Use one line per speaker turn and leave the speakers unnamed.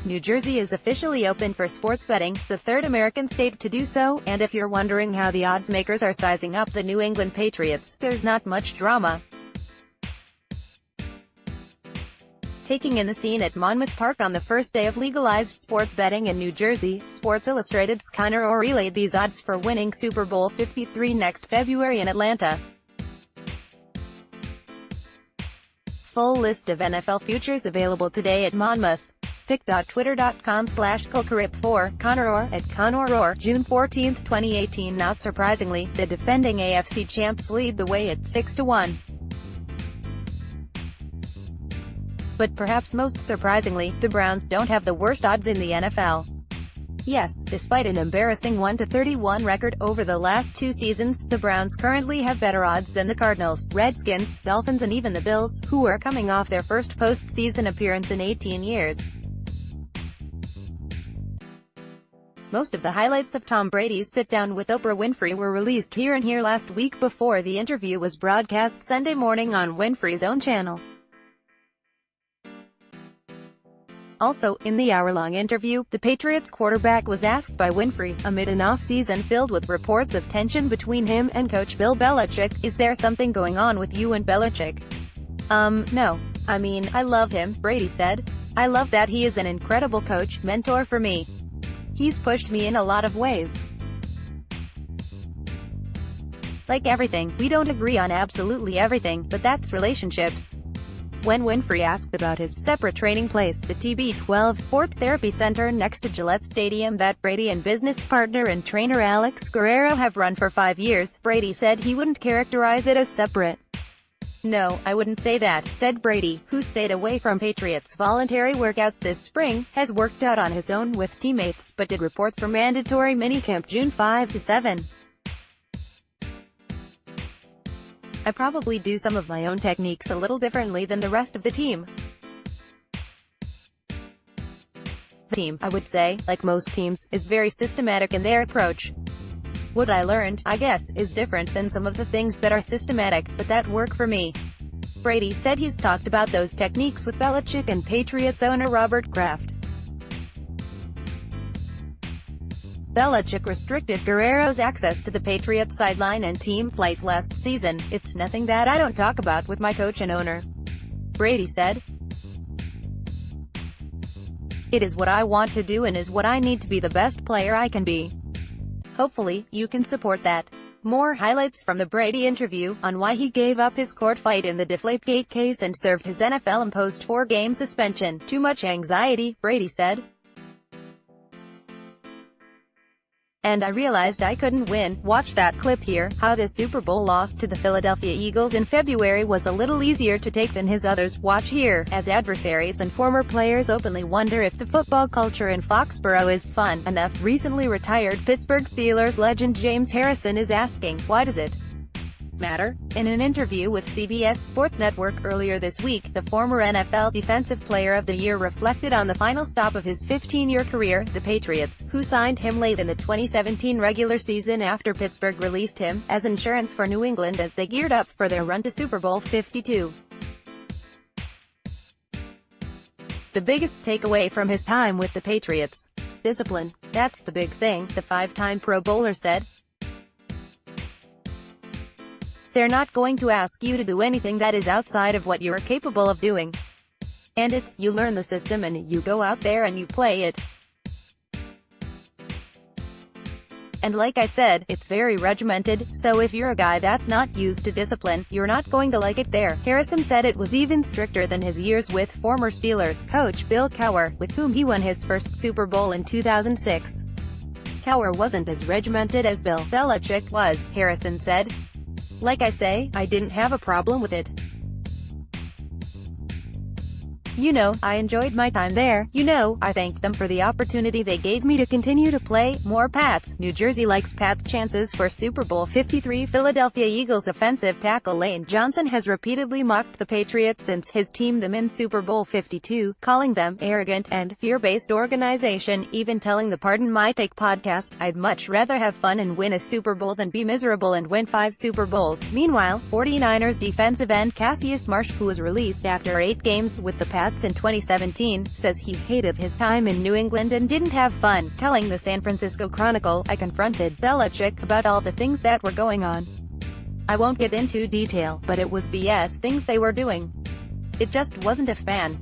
New Jersey is officially open for sports betting, the third American state to do so, and if you're wondering how the odds makers are sizing up the New England Patriots, there's not much drama. Taking in the scene at Monmouth Park on the first day of legalized sports betting in New Jersey, Sports Illustrated's Conor Orr relayed these odds for winning Super Bowl LIII next February in Atlanta. Full list of NFL futures available today at Monmouth. Pick.twitter.com/Kulkarip4, Conor Orr, at Conor Orr, June 14, 2018. Not surprisingly, the defending AFC champs lead the way at 6-1. But perhaps most surprisingly, the Browns don't have the worst odds in the NFL. Yes, despite an embarrassing 1-31 record over the last two seasons, the Browns currently have better odds than the Cardinals, Redskins, Dolphins and even the Bills, who are coming off their first postseason appearance in 18 years. Most of the highlights of Tom Brady's sit-down with Oprah Winfrey were released here and here last week before the interview was broadcast Sunday morning on Winfrey's own channel. Also, in the hour-long interview, the Patriots quarterback was asked by Winfrey, amid an off-season filled with reports of tension between him and coach Bill Belichick, "Is there something going on with you and Belichick?" No. I mean, I love him," Brady said. "I love that he is an incredible coach, mentor for me. He's pushed me in a lot of ways. Like everything, we don't agree on absolutely everything, but that's relationships." When Winfrey asked about his separate training place, the TB12 Sports Therapy Center next to Gillette Stadium that Brady and business partner and trainer Alex Guerrero have run for 5 years, Brady said he wouldn't characterize it as separate. "No, I wouldn't say that," said Brady, who stayed away from Patriots voluntary workouts this spring, has worked out on his own with teammates, but did report for mandatory minicamp June 5-7. "I probably do some of my own techniques a little differently than the rest of the team. The team, I would say, like most teams, is very systematic in their approach. What I learned, I guess, is different than some of the things that are systematic, but that work for me." Brady said he's talked about those techniques with Belichick and Patriots owner Robert Kraft. Belichick restricted Guerrero's access to the Patriots sideline and team flights last season. "It's nothing that I don't talk about with my coach and owner," Brady said. "It is what I want to do and is what I need to be the best player I can be. Hopefully, you can support that." More highlights from the Brady interview, on why he gave up his court fight in the Deflategate case and served his NFL-imposed 4-game suspension. "Too much anxiety," Brady said. "And I realized I couldn't win. Watch that clip here. How the Super Bowl loss to the Philadelphia Eagles in February was a little easier to take than his others. Watch here, as adversaries and former players openly wonder if the football culture in Foxborough is fun enough." Recently retired Pittsburgh Steelers legend James Harrison is asking, "Why does it matter?" In an interview with CBS Sports Network earlier this week, the former NFL Defensive Player of the Year reflected on the final stop of his 15-year career, the Patriots, who signed him late in the 2017 regular season after Pittsburgh released him, as insurance for New England as they geared up for their run to Super Bowl LII. The biggest takeaway from his time with the Patriots? Discipline. That's the big thing, the 5-time Pro Bowler said. "They're not going to ask you to do anything that is outside of what you're capable of doing. And you learn the system and you go out there and you play it. And like I said, it's very regimented, so if you're a guy that's not used to discipline, you're not going to like it there." Harrison said it was even stricter than his years with former Steelers coach Bill Cowher, with whom he won his first Super Bowl in 2006. "Cowher wasn't as regimented as Bill Belichick was," Harrison said. "Like I say, I didn't have a problem with it. I enjoyed my time there. I thanked them for the opportunity they gave me to continue to play." More Pats. New Jersey likes Pats' chances for Super Bowl LIII. Philadelphia Eagles offensive tackle Lane Johnson has repeatedly mocked the Patriots since his team them in Super Bowl LII, calling them arrogant and fear-based organization, even telling the Pardon My Take podcast, "I'd much rather have fun and win a Super Bowl than be miserable and win 5 Super Bowls. Meanwhile, 49ers defensive end Cassius Marsh, who was released after 8 games with the Pats, Pats in 2017, says he hated his time in New England and didn't have fun. Telling the San Francisco Chronicle, "I confronted Belichick about all the things that were going on. I won't get into detail, but it was BS things they were doing. It just wasn't a fan."